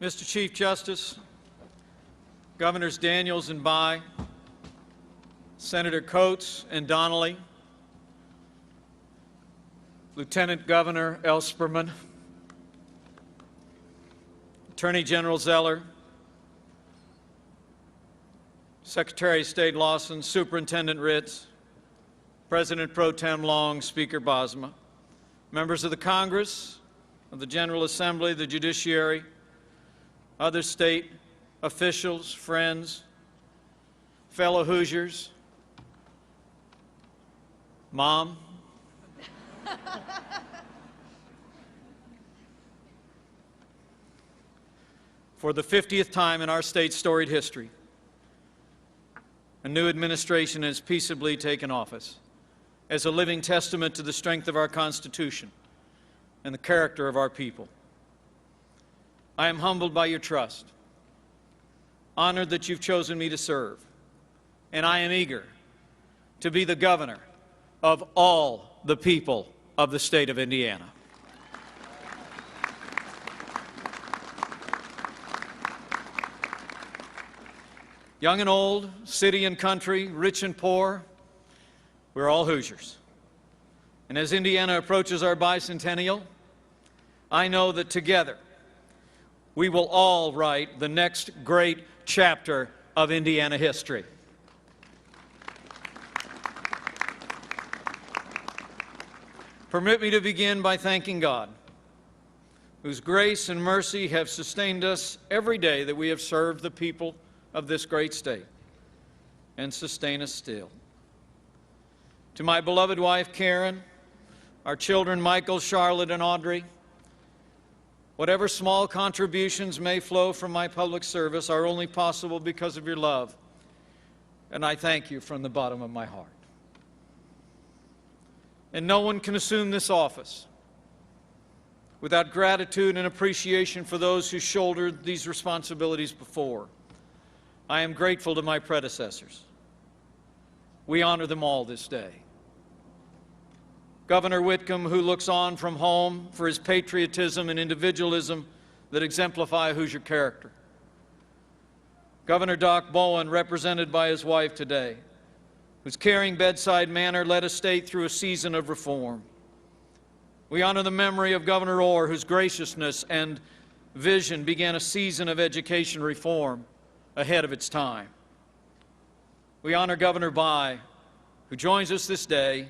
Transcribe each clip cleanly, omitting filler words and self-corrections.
Mr. Chief Justice, Governors Daniels and Bayh, Senator Coates and Donnelly, Lieutenant Governor Ellspermann, Attorney General Zeller, Secretary of State Lawson, Superintendent Ritz, President Pro Tem Long, Speaker Bosma, members of the Congress, of the General Assembly, the Judiciary, other state officials, friends, fellow Hoosiers, Mom, for the 50th time in our state's storied history, a new administration has peaceably taken office as a living testament to the strength of our Constitution and the character of our people. I am humbled by your trust, honored that you've chosen me to serve, and I am eager to be the governor of all the people of the state of Indiana. Young and old, city and country, rich and poor, we're all Hoosiers. And as Indiana approaches our bicentennial, I know that together we will all write the next great chapter of Indiana history. Permit me to begin by thanking God, whose grace and mercy have sustained us every day that we have served the people of this great state, and sustain us still. To my beloved wife, Karen, our children, Michael, Charlotte, and Audrey, whatever small contributions may flow from my public service are only possible because of your love, and I thank you from the bottom of my heart. And no one can assume this office without gratitude and appreciation for those who shouldered these responsibilities before. I am grateful to my predecessors. We honor them all this day. Governor Whitcomb, who looks on from home for his patriotism and individualism that exemplify Hoosier character. Governor Doc Bowen, represented by his wife today, whose caring bedside manner led a state through a season of reform. We honor the memory of Governor Orr, whose graciousness and vision began a season of education reform ahead of its time. We honor Governor Bayh, who joins us this day.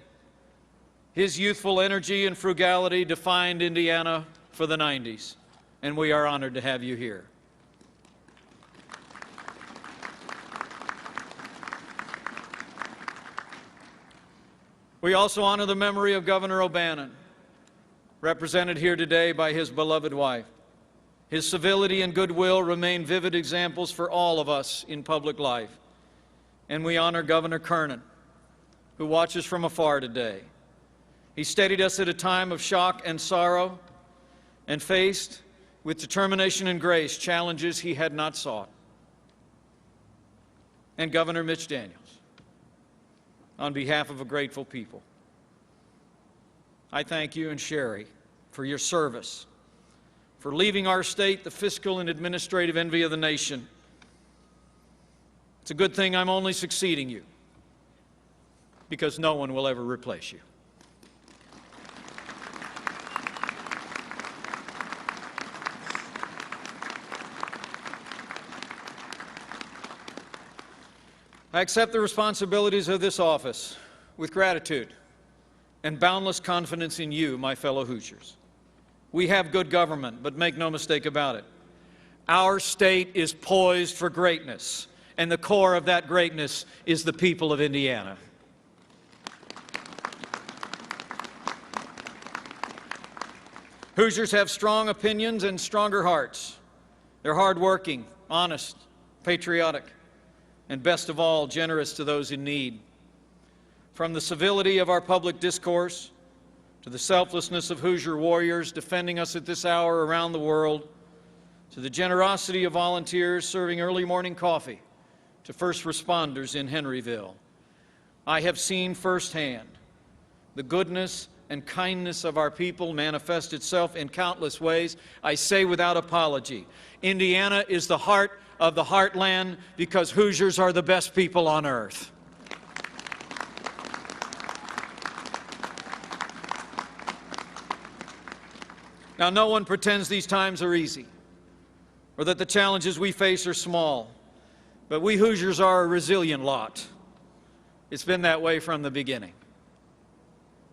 His youthful energy and frugality defined Indiana for the 90s, and we are honored to have you here. We also honor the memory of Governor O'Bannon, represented here today by his beloved wife. His civility and goodwill remain vivid examples for all of us in public life. And we honor Governor Kernan, who watches from afar today. He steadied us at a time of shock and sorrow and faced, with determination and grace, challenges he had not sought. And Governor Mitch Daniels, on behalf of a grateful people, I thank you and Sherry for your service, for leaving our state the fiscal and administrative envy of the nation. It's a good thing I'm only succeeding you, because no one will ever replace you. I accept the responsibilities of this office with gratitude and boundless confidence in you, my fellow Hoosiers. We have good government, but make no mistake about it. Our state is poised for greatness, and the core of that greatness is the people of Indiana. Hoosiers have strong opinions and stronger hearts. They're hardworking, honest, patriotic, and best of all, generous to those in need. From the civility of our public discourse to the selflessness of Hoosier warriors defending us at this hour around the world, to the generosity of volunteers serving early morning coffee to first responders in Henryville, I have seen firsthand the goodness and kindness of our people manifest itself in countless ways. I say without apology, Indiana is the heart of the heartland because Hoosiers are the best people on earth. Now, no one pretends these times are easy or that the challenges we face are small, but we Hoosiers are a resilient lot. It's been that way from the beginning.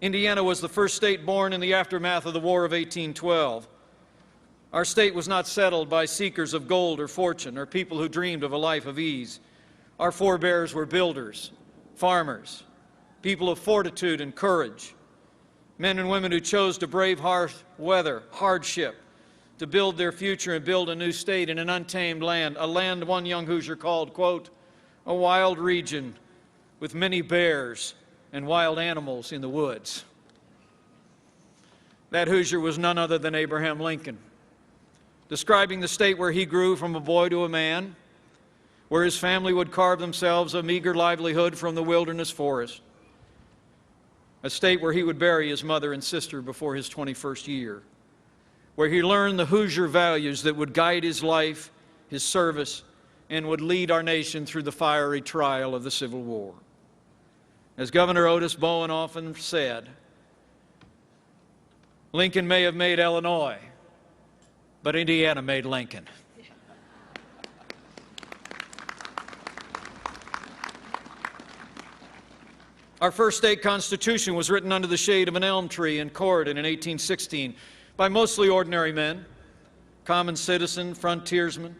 Indiana was the first state born in the aftermath of the War of 1812. Our state was not settled by seekers of gold or fortune or people who dreamed of a life of ease. Our forebears were builders, farmers, people of fortitude and courage, men and women who chose to brave harsh weather, hardship, to build their future and build a new state in an untamed land, a land one young Hoosier called, quote, a wild region with many bears and wild animals in the woods. That Hoosier was none other than Abraham Lincoln, describing the state where he grew from a boy to a man, where his family would carve themselves a meager livelihood from the wilderness forest, a state where he would bury his mother and sister before his 21st year, where he learned the Hoosier values that would guide his life, his service, and would lead our nation through the fiery trial of the Civil War. As Governor Otis Bowen often said, Lincoln may have made Illinois, but Indiana made Lincoln. Our first state constitution was written under the shade of an elm tree in Corydon in 1816 by mostly ordinary men, common citizen, frontiersmen.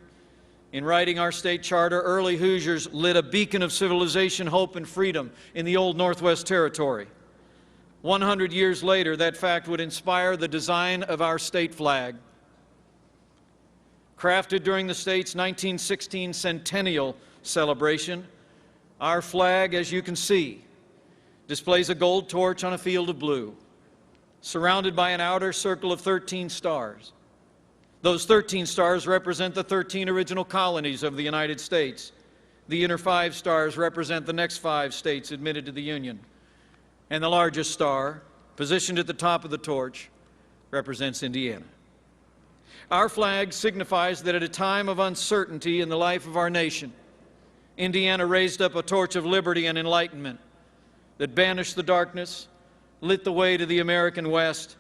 In writing our state charter, early Hoosiers lit a beacon of civilization, hope, and freedom in the old Northwest Territory. 100 years later, that fact would inspire the design of our state flag. Crafted during the state's 1916 centennial celebration, our flag, as you can see, displays a gold torch on a field of blue, surrounded by an outer circle of 13 stars. Those 13 stars represent the 13 original colonies of the United States. The inner 5 stars represent the next 5 states admitted to the Union. And the largest star, positioned at the top of the torch, represents Indiana. Our flag signifies that at a time of uncertainty in the life of our nation, Indiana raised up a torch of liberty and enlightenment that banished the darkness, lit the way to the American West,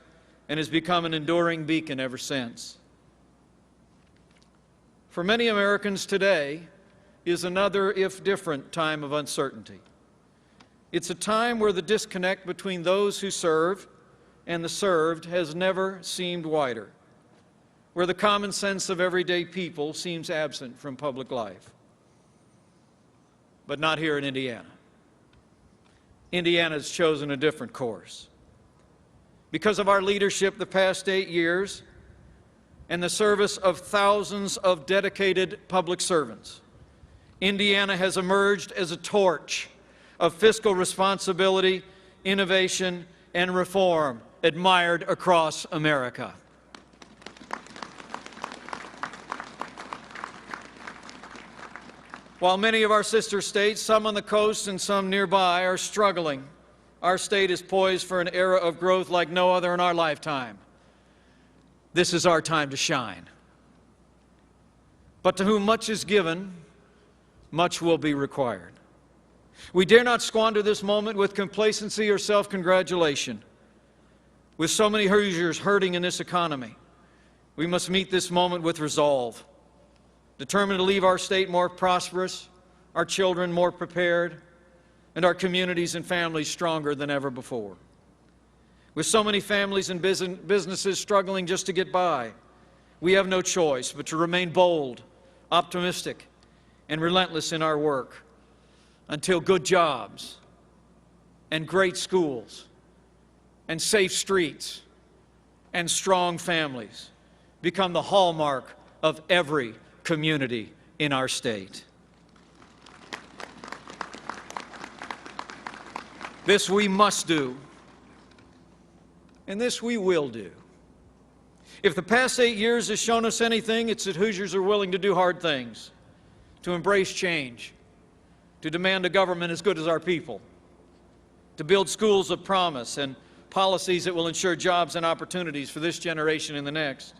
and has become an enduring beacon ever since. For many Americans today is another, if different, time of uncertainty. It's a time where the disconnect between those who serve and the served has never seemed wider, where the common sense of everyday people seems absent from public life. But not here in Indiana. Indiana has chosen a different course. Because of our leadership the past 8 years and the service of thousands of dedicated public servants, Indiana has emerged as a torch of fiscal responsibility, innovation, and reform admired across America. While many of our sister states, some on the coast and some nearby, are struggling, our state is poised for an era of growth like no other in our lifetime. This is our time to shine. But to whom much is given, much will be required. We dare not squander this moment with complacency or self-congratulation. With so many Hoosiers hurting in this economy, we must meet this moment with resolve, determined to leave our state more prosperous, our children more prepared, and our communities and families stronger than ever before. With so many families and businesses struggling just to get by, we have no choice but to remain bold, optimistic, and relentless in our work until good jobs and great schools and safe streets and strong families become the hallmark of every community in our state. This we must do, and this we will do. If the past 8 years has shown us anything, it's that Hoosiers are willing to do hard things, to embrace change, to demand a government as good as our people, to build schools of promise and policies that will ensure jobs and opportunities for this generation and the next.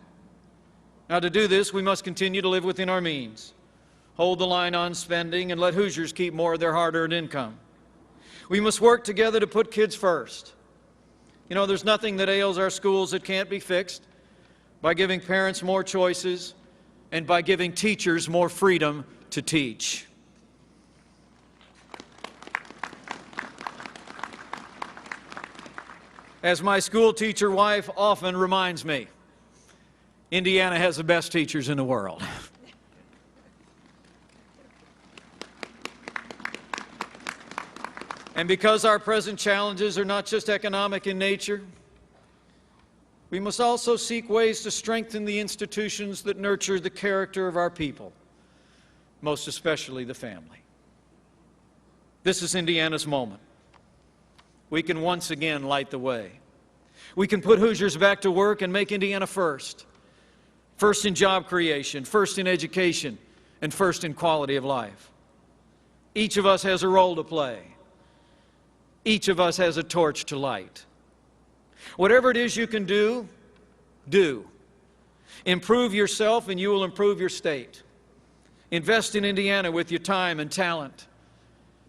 Now, to do this, we must continue to live within our means, hold the line on spending, and let Hoosiers keep more of their hard-earned income. We must work together to put kids first. You know, there's nothing that ails our schools that can't be fixed by giving parents more choices and by giving teachers more freedom to teach. As my school teacher wife often reminds me, Indiana has the best teachers in the world. And because our present challenges are not just economic in nature, we must also seek ways to strengthen the institutions that nurture the character of our people, most especially the family. This is Indiana's moment. We can once again light the way. We can put Hoosiers back to work and make Indiana first. First in job creation, first in education, and first in quality of life. Each of us has a role to play. Each of us has a torch to light. Whatever it is you can do, do. Improve yourself and you will improve your state. Invest in Indiana with your time and talent.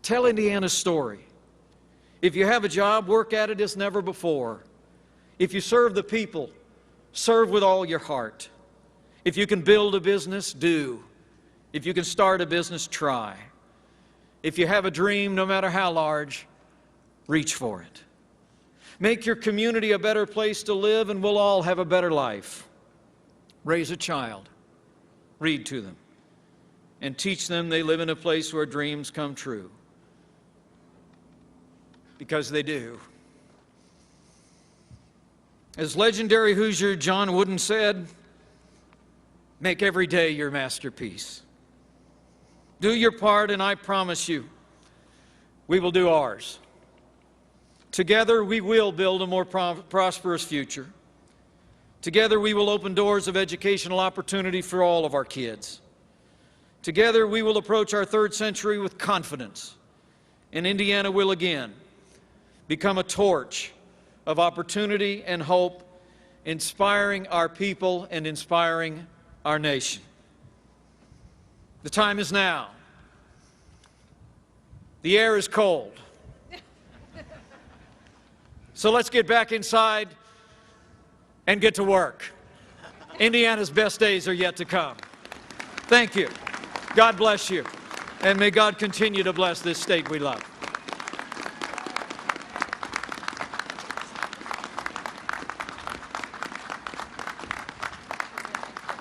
Tell Indiana's story. If you have a job, work at it as never before. If you serve the people, serve with all your heart. If you can build a business, do. If you can start a business, try. If you have a dream, no matter how large, reach for it. Make your community a better place to live and we'll all have a better life. Raise a child, read to them, and teach them they live in a place where dreams come true. Because they do. As legendary Hoosier John Wooden said, make every day your masterpiece. Do your part and I promise you, we will do ours. Together we will build a more prosperous future. Together we will open doors of educational opportunity for all of our kids. Together we will approach our third century with confidence. And Indiana will again become a torch of opportunity and hope, inspiring our people and inspiring our nation. The time is now. The air is cold. So let's get back inside and get to work. Indiana's best days are yet to come. Thank you. God bless you. And may God continue to bless this state we love.